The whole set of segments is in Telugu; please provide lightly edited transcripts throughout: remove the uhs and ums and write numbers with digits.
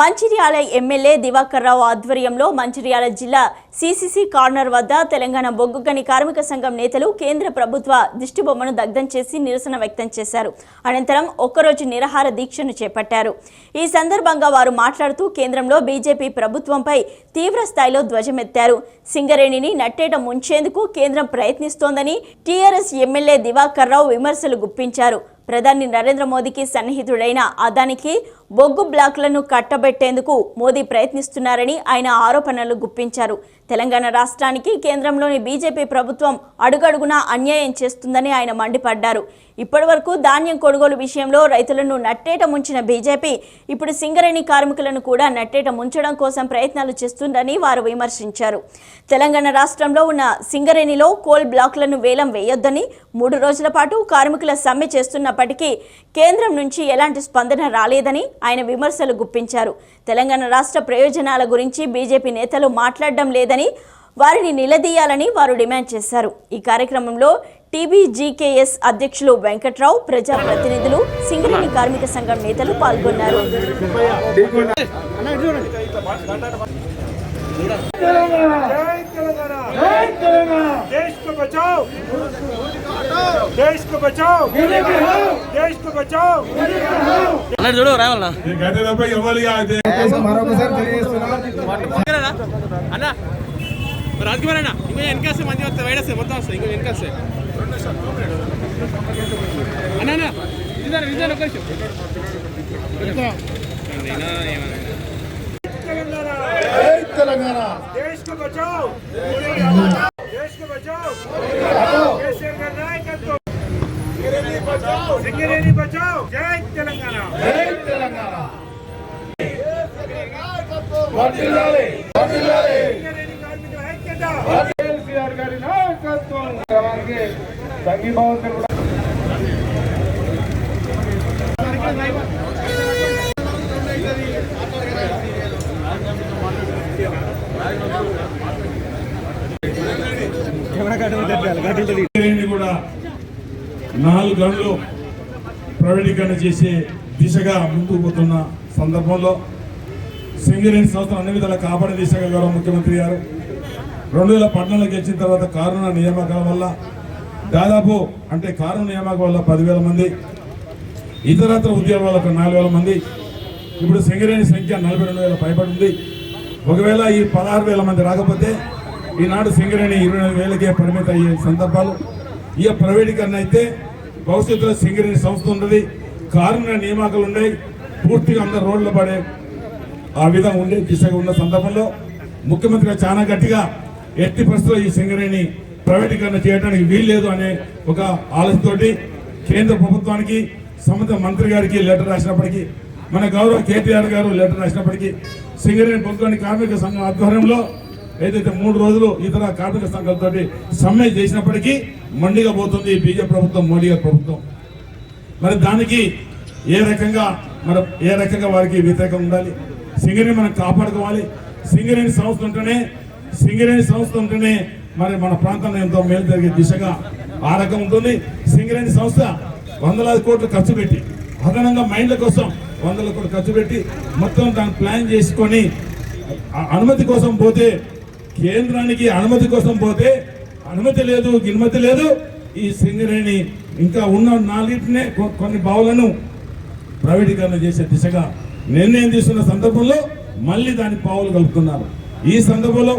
మంచిర్యాల ఎమ్మెల్యే దివాకర్ రావు ఆధ్వర్యంలో మంచిర్యాల జిల్లా సిసిసి కార్నర్ వద్ద తెలంగాణ బొగ్గు గని కార్మిక సంఘం నేతలు కేంద్ర ప్రభుత్వ దిష్టిబొమ్మను దగ్ధం చేసి నిరసన వ్యక్తం చేశారు. అనంతరం ఒక్కరోజు నిరాహార దీక్షను చేపట్టారు. ఈ సందర్భంగా వారు మాట్లాడుతూ కేంద్రంలో బీజేపీ ప్రభుత్వంపై తీవ్ర స్థాయిలో ధ్వజమెత్తారు. సింగరేణిని నట్టేట ముంచేందుకు కేంద్రం ప్రయత్నిస్తోందని టీఆర్ఎస్ ఎమ్మెల్యే దివాకర్ రావు విమర్శలు గుప్పించారు. ప్రధాని నరేంద్ర మోదీకి సన్నిహితుడైన అదానికి బొగ్గు బ్లాక్లను కట్టబెట్టేందుకు మోదీ ప్రయత్నిస్తున్నారని ఆయన ఆరోపణలు గుప్పించారు. తెలంగాణ రాష్ట్రానికి కేంద్రంలోని బీజేపీ ప్రభుత్వం అడుగడుగునా అన్యాయం చేస్తుందని ఆయన మండిపడ్డారు. ఇప్పటివరకు ధాన్యం కొనుగోలు విషయంలో రైతులను నట్టేట ముంచిన బీజేపీ ఇప్పుడు సింగరేణి కార్మికులను కూడా నట్టేట ముంచడం కోసం ప్రయత్నాలు చేస్తుందని వారు విమర్శించారు. తెలంగాణ రాష్ట్రంలో ఉన్న సింగరేణిలో కోల్ బ్లాక్లను వేలం వేయొద్దని 3 రోజుల పాటు కార్మికుల సమ్మె చేస్తున్నప్పటికీ కేంద్రం నుంచి ఎలాంటి స్పందన రాలేదని ఆయన విమర్శలు గుప్పించారు. తెలంగాణ రాష్ట్ర ప్రయోజనాల గురించి బీజేపీ నేతలు మాట్లాడడం లేదని వారిని నిలదీయాలని వారు డిమాండ్ చేశారు. ఈ కార్యక్రమంలో టీబీజీకేఎస్ అధ్యక్షులు వెంకట్రావు, ప్రజాప్రతినిధులు, సింగరేణి కార్మిక సంఘం నేతలు పాల్గొన్నారు. రాజకీయ ఇంకా వెనకాస్తే మంచి వస్తాయి, వైడ్ వస్తాయి, మొత్తం వస్తాయి. ఇంకా వెనకాస్తే అన్నా ఇద్దరు ఒక तेलंगाना देश को बचाओ, देश को बचाओ, केसीआर का नायकत्व, सिंगरेणी बचाओ, जय तेलंगाना, जय तेलंगाना, वर्धिल्लाली वर्धिल्लाली सिंगरेणी कार्मिकुల ఐక్యత, केसीआर గారి నాయకత్వం క్రమానికి సంఘీభావం కూడా 4 గంటలు ప్రైవేటీకరణ చేసే దిశగా ముందుకు పోతున్న సందర్భంలో సింగరేణి సంస్థను అన్ని విధాలా కాపాడే దిశగా గౌరవ ముఖ్యమంత్రి గారు 2014 గెలిచిన తర్వాత కారుణ నియామకాల వల్ల దాదాపు అంటే కారుణ నియామకం వల్ల 10,000 మంది, ఇతరత్ర ఉద్యోగాల 4,000 మంది, ఇప్పుడు సింగరేణి సంఖ్య 42,000 పైబడి ఉంది. ఒకవేళ ఈ 16,000 మంది రాకపోతే ఈనాడు సింగరేణి 24,000కే పరిమితం అయ్యే సందర్భాలు. ఇక ప్రైవేటీకరణ అయితే భవిష్యత్తులో సింగరేణి సంస్థ ఉన్నది, కారుణ నియామకాలు ఉన్నాయి, పూర్తిగా అందరు రోడ్లు పడే ఆ విధంగా ఉండే దిశగా ఉన్న సందర్భంలో ముఖ్యమంత్రి చాలా గట్టిగా ఎట్టి పరిస్థితుల్లో ఈ సింగరేణి ప్రైవేటీకరణ చేయడానికి వీల్లేదు అనే ఒక ఆలోచనతోటి కేంద్ర ప్రభుత్వానికి సంబంధిత మంత్రి గారికి లెటర్ రాసినప్పటికీ, మన గౌరవ కేటీఆర్ గారు లెటర్ రాసినప్పటికీ సింగరేణి బొగ్గు కార్మిక సంఘం ఆధ్వర్యంలో ఏదైతే 3 రోజులు ఇతర కార్మిక సంఘాలతో సమ్మె చేసినప్పటికీ మండిగా పోతుంది బీజేపీ ప్రభుత్వం, మోడీ గారి ప్రభుత్వం. మరి దానికి ఏ రకంగా వారికి వ్యతిరేకంగా ఉండాలి, సింగరేణి మనం కాపాడుకోవాలి. సింగరేణి సంస్థ ఉంటేనే మరి మన ప్రాంతంలో ఎంతో మేలు జరిగే దిశగా ఆ రకం ఉంటుంది. సింగరేణి సంస్థ 100,000 కోట్లు ఖర్చు పెట్టి, అదనంగా మైండ్ల కోసం 100,000 కోట్లు ఖర్చు పెట్టి మొత్తం దాన్ని ప్లాన్ చేసుకొని అనుమతి కోసం పోతే, కేంద్రానికి అనుమతి కోసం పోతే అనుమతి లేదు, గినుమతి లేదు. ఈ సింగరేణి ఇంకా ఉన్న 4టినే కొన్ని బావులను ప్రైవేటీకరణ చేసే దిశగా నిర్ణయం తీసుకున్న సందర్భంలో మళ్ళీ దాని పావులు కలుపుతున్నారు. ఈ సందర్భంలో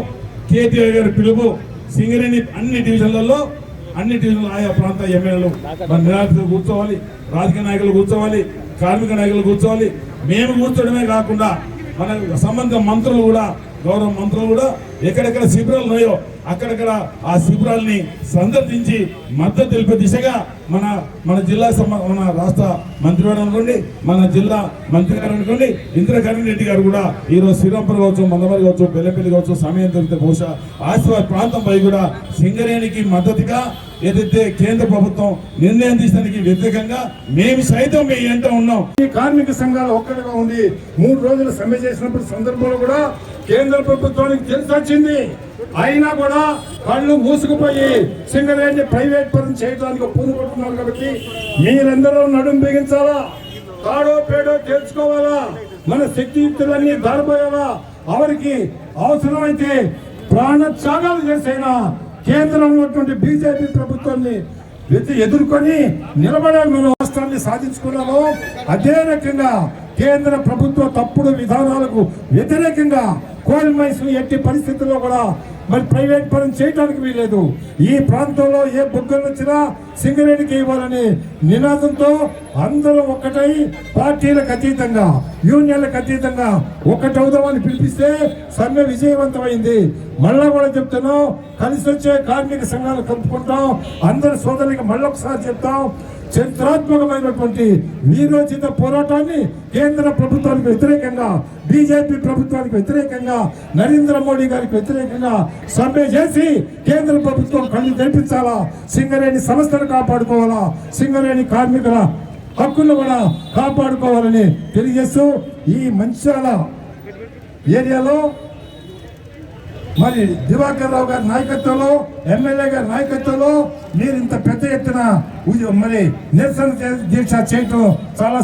కేటీఆర్ గారి పిలుపు సింగరేణి అన్ని డివిజన్లలో ఆయా ప్రాంత ఎమ్మెల్యేలు నిరాశలు కూర్చోవాలి, రాజకీయ నాయకులు కూర్చోవాలి, కార్మిక నాయకులు కూర్చోవాలి. మేము కూర్చోవడమే కాకుండా మన సంబంధిత మంత్రులు కూడా, గౌరవ మంత్రులు కూడా ఎక్కడెక్కడ శిబిరాలు ఉన్నాయో అక్కడక్కడ ఆ శిబిరాలని సందర్శించి మద్దతు తెలిపే దిశగా మన జిల్లా మన రాష్ట్ర మంత్రి గారు అనుకోండి, మన జిల్లా మంత్రి గారు అనుకోండి, ఇంద్రకరణ్ రెడ్డి గారు కూడా ఈరోజు శ్రీరాంపురం కావచ్చు, మందమరి కావచ్చు, బెల్లంపల్లి కావచ్చు, సమయం దొరికితే బహుశా ఆసిఫాబాద్ ప్రాంతంపై కూడా సింగరేణికి మద్దతుగా ఏదైతే కేంద్ర ప్రభుత్వం నిర్ణయం తీసడానికి వ్యతిరేకంగా మేము సైతం మీ ఎంట ఉన్నాం. ఈ కార్మిక సంఘాలు ఒక్కటిగా ఉంది 3 రోజులు సమ్మె చేసినప్పుడు సందర్భంలో కూడా కేంద్ర ప్రభుత్వానికి తెలిసి వచ్చింది. అయినా కూడా కళ్ళు మూసుకుపోయి సింగరేణి ప్రైవేట్ పరం చేయడానికి పూనుకుంటున్నారు. కాబట్టి మీరందరూ నడుం బిగించాలా, తాడో పేడో తెలుసుకోవాలా. మన శక్తియుక్తులన్నీ దారిపోయేలా అవరికి అవసరమైతే ప్రాణత్యాగాలు చేసైనా కేంద్రంలో ఉన్నటువంటి బీజేపీ ప్రభుత్వాన్ని ఎదుర్కొని నిలబడాలి. మనం రాష్ట్రాన్ని సాధించుకున్నాము. అదే రకంగా కేంద్ర ప్రభుత్వ తప్పుడు విధానాలకు వ్యతిరేకంగా కోల్ మైన్స్ ఎట్టి పరిస్థితుల్లో కూడా మరి ప్రైవేట్ పరం చేయడానికి వీలేదు. ఈ ప్రాంతంలో ఏ బొగ్గలు వచ్చినా సింగరేణికి ఇవ్వాలని నినాదంతో అందరూ ఒక్కటై పార్టీలకు అతీతంగా యూనియన్లకు అతీతంగా ఒక్కటవుదామని పిలిపిస్తే సమ్మె విజయవంతమైంది. మళ్ళా కూడా చెప్తున్నాం, కలిసి వచ్చే కార్మిక సంఘాలు కలుపుకుంటాం. అందరి సోదరులకి మళ్ళొకసారి చెప్తాం, చరిత్రాత్మకమైనటువంటి వీరోచిత పోరాటాన్ని కేంద్ర ప్రభుత్వానికి వ్యతిరేకంగా, బీజేపీ ప్రభుత్వానికి వ్యతిరేకంగా, నరేంద్ర మోడీ గారికి వ్యతిరేకంగా సమ్మె చేసి కేంద్ర ప్రభుత్వం కళ్ళు తెప్పించాలా, సింగరేణి సంస్థను కాపాడుకోవాలా, సింగరేణి కార్మికుల హక్కులు కూడా కాపాడుకోవాలని తెలియజేస్తూ ఈ మంచిర్యాల ఏరియాలో మరి దివాకర్ రావు గారి నాయకత్వంలో, ఎమ్మెల్యే గారి నాయకత్వంలో మీరు ఇంత పెద్ద ఎత్తున మరి నిరసన దీక్ష చేయటం చాలా